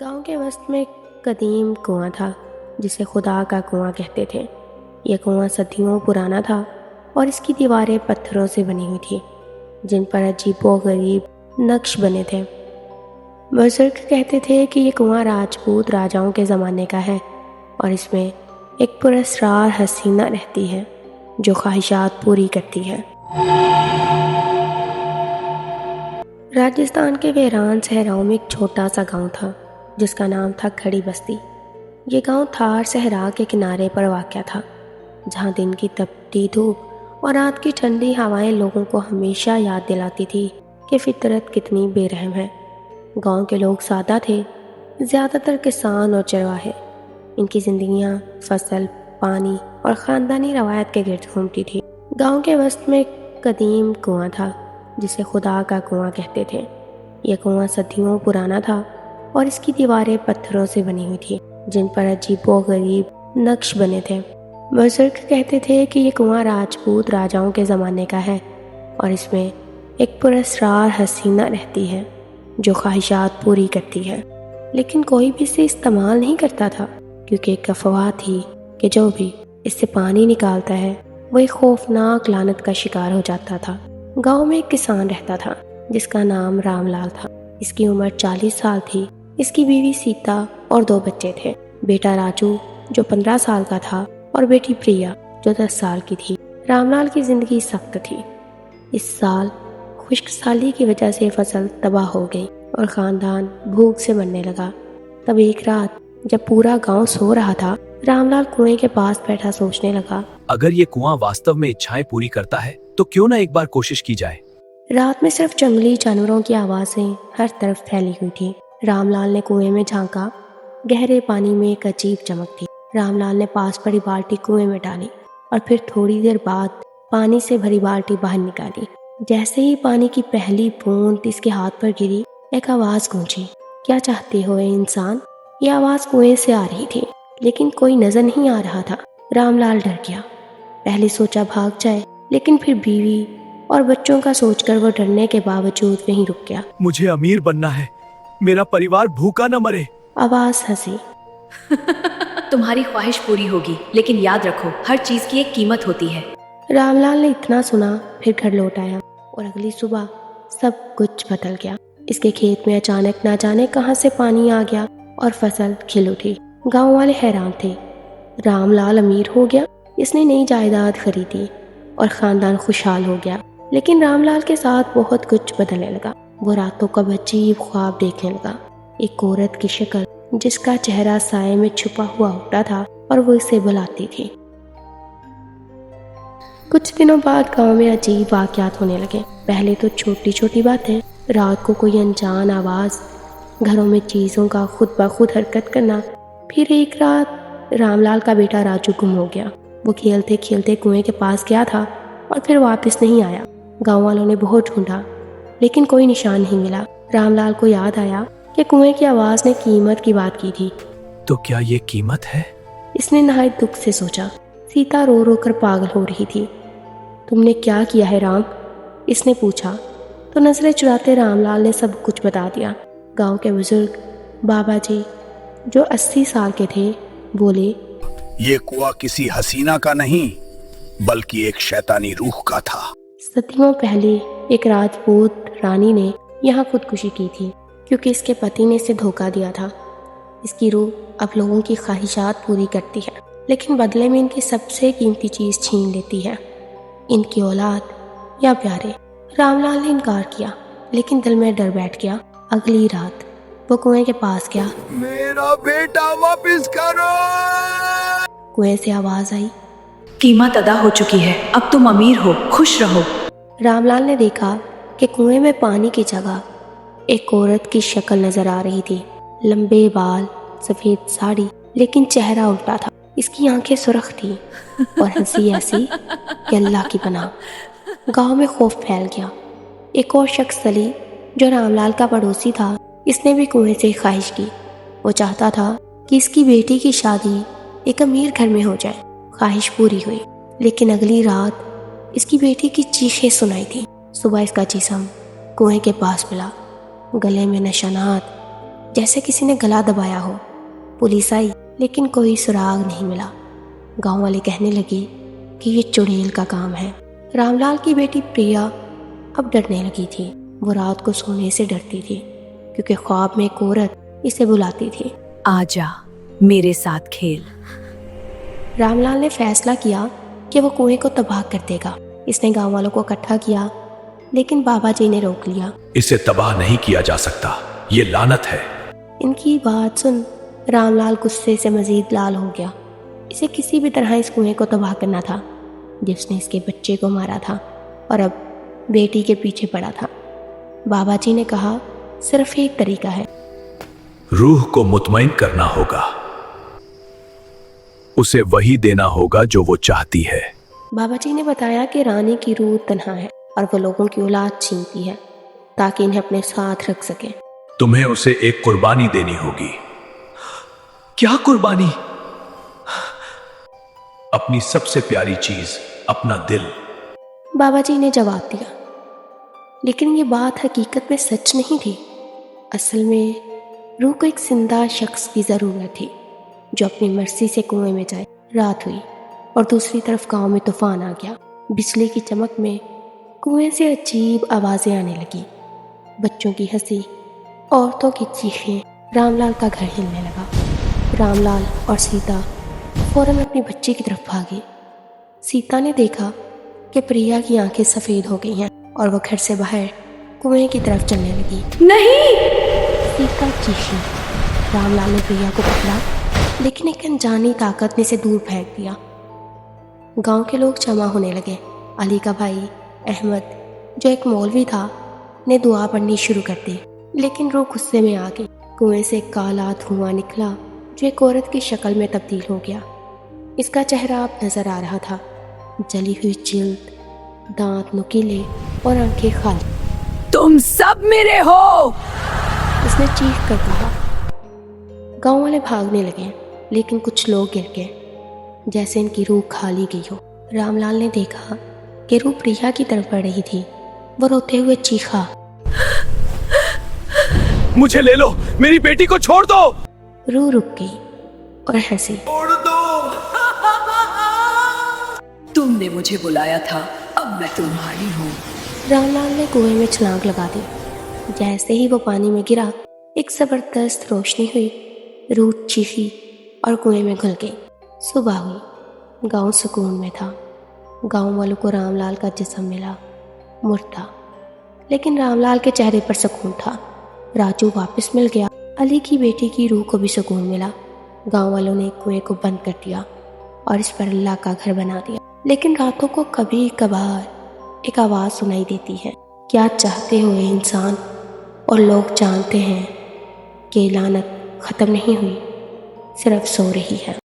गांव के वस्त में एक कदीम कुआं था जिसे खुदा का कुआं कहते थे। यह कुआं सदियों पुराना था और इसकी दीवारें पत्थरों से बनी हुई थी जिन पर अजीबोगरीब नक्श बने थे। बुजुर्ग कहते थे कि यह कुआं राजपूत राजाओं के ज़माने का है और इसमें एक पुरस्रार हसीना रहती है जो ख्वाहिशात पूरी करती है। राजस्थान के वीरान सहराओं में एक छोटा सा गांव था जिसका नाम था खड़ी बस्ती। ये गांव थार सहरा के किनारे पर वाक़या था जहां दिन की तपती धूप और रात की ठंडी हवाएं लोगों को हमेशा याद दिलाती थी कि फितरत कितनी बेरहम है। गांव के लोग सादा थे, ज़्यादातर किसान और चरवाहे। इनकी ज़िंदगियां फसल, पानी और ख़ानदानी रवायत के गिर्द घूमती थी। गांव के वस्त में एक कदीम कुआं था जिसे खुदा का कुआं कहते थे। यह कुआं सदियों पुराना था और इसकी दीवारें पत्थरों से बनी हुई थी जिन पर अजीबोगरीब नक्श बने थे। बुजुर्ग कहते थे कि यह कुआं राजपूत राजाओं के ज़माने का है और इसमें एक पुरस्रार हसीना रहती है जो ख्वाहिशात पूरी करती है, लेकिन कोई भी इसे इस्तेमाल नहीं करता था क्योंकि एक अफवाह थी कि जो भी इससे पानी निकालता है वो एक खौफनाक लानत का शिकार हो जाता था। गांव में एक किसान रहता था जिसका नाम रामलाल था। इसकी उम्र 40 साल थी। इसकी बीवी सीता और 2 बच्चे थे, बेटा राजू जो 15 साल का था और बेटी प्रिया जो 10 साल की थी। रामलाल की जिंदगी सख्त थी। इस साल खुश्क साली की वजह से फसल तबाह हो गई और खानदान भूख से मरने लगा। तब एक रात जब पूरा गांव सो रहा था, रामलाल कुएं के पास बैठा सोचने लगा, अगर ये कुआं वास्तव में इच्छाएं पूरी करता है तो क्यों ना एक बार कोशिश की जाए। रात में सिर्फ जंगली जानवरों की आवाज़ें हर तरफ फैली हुई थी। रामलाल ने कुएं में झांका। गहरे पानी में एक अजीब चमक थी। रामलाल ने पास पड़ी बाल्टी कुएं में डाली और फिर थोड़ी देर बाद पानी से भरी बाल्टी बाहर निकाली। जैसे ही पानी की पहली बूंद इसके हाथ पर गिरी, एक आवाज़ गूंजी, क्या चाहते हो ए इंसान। ये आवाज़ कुएं से आ रही थी लेकिन कोई नजर नहीं आ रहा था। रामलाल डर गया। पहले सोचा भाग जाए, लेकिन फिर बीवी और बच्चों का सोचकर वो डरने के बावजूद वहीं रुक गया। मुझे अमीर बनना है, मेरा परिवार भूखा न मरे। आवाज हंसी। तुम्हारी ख्वाहिश पूरी होगी, लेकिन याद रखो हर चीज की एक कीमत होती है। रामलाल ने इतना सुना, फिर घर लौट आया और अगली सुबह सब कुछ बदल गया। इसके खेत में अचानक ना जाने कहां से पानी आ गया और फसल खिल उठी। गांव वाले हैरान थे। रामलाल अमीर हो गया, इसने नई जायदाद खरीदी और खानदान खुशहाल हो गया। लेकिन रामलाल के साथ बहुत कुछ बदलने लगा। वो रातों का अजीब ख्वाब देखने लगा। एक औरत की शक्ल जिसका चेहरा साए में छुपा हुआ होता था और वो इसे बुलाती थी। कुछ दिनों बाद गांव में अजीब वाक़यात होने लगे। पहले तो छोटी छोटी बातें, रात को कोई अनजान आवाज़, घरों में चीज़ों का खुद ब खुद हरकत करना। फिर एक रात रामलाल का बेटा राजू गुम हो गया। वो खेलते खेलते कुएं के पास गया था और फिर वापस नहीं आया। गांव वालों ने बहुत ढूंढा लेकिन कोई निशान नहीं मिला। रामलाल को याद आया कि कुएं की आवाज़ ने कीमत की बात की थी। तो क्या ये कीमत है? इसने नहायत दुख से सोचा। सीता रो रो कर पागल हो रही थी। तुमने क्या किया है राम? इसने पूछा तो नजरें चुराते रामलाल ने सब कुछ बता दिया। गांव के बुजुर्ग बाबा जी जो 80 साल के थे बोले, ये कुआं किसी हसीना का नहीं बल्कि एक शैतानी रूह का था। सदियों पहले एक राजपूत रानी ने यहाँ खुदकुशी की थी क्योंकि इसके पति ने इसे धोखा दिया था। इसकी रूह अब लोगों की ख्वाहिशात पूरी करती है, लेकिन बदले में इनकी सबसे कीमती चीज़ छीन लेती है, इनकी औलाद या प्यारे। रामलाल ने इनकार किया लेकिन दिल में डर बैठ गया। अगली रात वो कुएं के पास गया। मेरा बेटा वापस करो। कुएं से आवाज़ आई, कीमत अदा हो चुकी है, अब तुम अमीर हो, खुश रहो। रामलाल ने देखा कि कुएं में पानी की जगह एक औरत की शक्ल नजर आ रही थी। लंबे बाल, सफ़ेद साड़ी, लेकिन चेहरा उल्टा था। इसकी आंखें सुर्ख थी और हंसी ऐसी कि अल्लाह की पनाह। गांव में खौफ फैल गया। एक और शख्स अली जो रामलाल का पड़ोसी था, इसने भी कुएं से ख्वाहिश की। वो चाहता था कि इसकी बेटी की शादी एक अमीर घर में हो जाए। ख्वाहिश पूरी हुई, लेकिन अगली रात इसकी बेटी की चीखें सुनाई थी। सुबह इसका जिस्म कुएं के पास मिला, गले में निशानात जैसे किसी ने गला दबाया हो। पुलिस आई लेकिन कोई सुराग नहीं मिला। गांव वाले कहने लगे कि ये चुड़ैल का काम है। रामलाल की बेटी प्रिया अब डरने लगी थी। वो रात को सोने से डरती थी क्योंकि ख्वाब में एक औरत इसे बुलाती थी। आजा मेरे साथ खेल। रामलाल ने फैसला किया कि वो कुएं को तबाह कर देगा। इसने गांव वालों को इकट्ठा किया लेकिन बाबा जी ने रोक लिया। इसे तबाह नहीं किया जा सकता, ये लानत है। इनकी बात सुन रामलाल गुस्से से मजीद लाल हो गया। इसे किसी भी तरह इस कुएं को तबाह करना था जिसने इसके बच्चे को मारा था और अब बेटी के पीछे पड़ा था। बाबा जी ने कहा सिर्फ एक तरीका है। रूह को मुतमईन करना होगा, उसे वही देना होगा जो वो चाहती है। बाबा जी ने बताया कि रानी की रूह तन्हा है और वो लोगों की औलाद छीनती है ताकि इन्हें अपने साथ रख सके। तुम्हें उसे एक कुर्बानी देनी होगी। क्या कुर्बानी? अपनी सबसे प्यारी चीज, अपना दिल। बाबा जी ने जवाब दिया। लेकिन ये बात हकीकत में सच नहीं थी। असल में रूह को एक जिंदा शख्स की ज़रूरत थी जो अपनी मर्जी से कुएं में जाए। रात हुई और दूसरी तरफ गांव में तूफान आ गया। बिजली की चमक में कुएं से अजीब आवाज़ें आने लगी। बच्चों की हंसी, औरतों की चीखें। रामलाल का घर हिलने लगा। रामलाल और सीता फौरन अपनी बच्ची की तरफ भागी। सीता ने देखा कि प्रिया की आंखें सफ़ेद हो गई हैं और वह घर से बाहर कुएं की तरफ चलने लगी। नहीं! सीता चीखी। रामलाल ने प्रिया को पकड़ा लेकिन एक अनजानी ताकत ने इसे दूर फेंक दिया। गांव के लोग जमा होने लगे। अली का भाई अहमद, जो एक मौलवी था, ने दुआ पढ़नी शुरू कर दी। लेकिन रूह गुस्से में आ गई। कुएं से काला धुआं निकला जो एक औरत की शक्ल में तब्दील हो गया। इसका चेहरा अब नजर आ रहा था। जली हुई जिल्द, दांत नुकीले और आंखें खाली। तुम सब मेरे हो! उसने चीख कर कहा। गांव वाले भागने लगे लेकिन कुछ लोग गिर गए जैसे इनकी रूह खा ली गई हो। रामलाल ने देखा कि रूह प्रिया की तरफ बढ़ रही थी। वो रोते हुए चीखा, मुझे ले लो, मेरी बेटी को छोड़ दो। रूह रुक गई और हंसी। तुमने मुझे बुलाया था, अब मैं तुम्हारी हूँ। रामलाल ने कुएं में छलांग लगा दी। जैसे ही वो पानी में गिरा, एक जबरदस्त रोशनी हुई। रूह चीखी और कुएं में घुल गई। सुबह हुई। गांव सुकून में था। गांव वालों को रामलाल का जिस्म मिला, मुर्दा। लेकिन रामलाल के चेहरे पर सुकून था। राजू वापस मिल गया। अली की बेटी की रूह को भी सुकून मिला। गांव वालों ने कुएं को बंद कर दिया और इस पर अल्लाह का घर बना दिया। लेकिन रातों को कभी कभार एक आवाज़ सुनाई देती है, क्या चाहते हो ये इंसान? और लोग जानते हैं कि लानत ख़त्म नहीं हुई, सिर्फ सो रही है।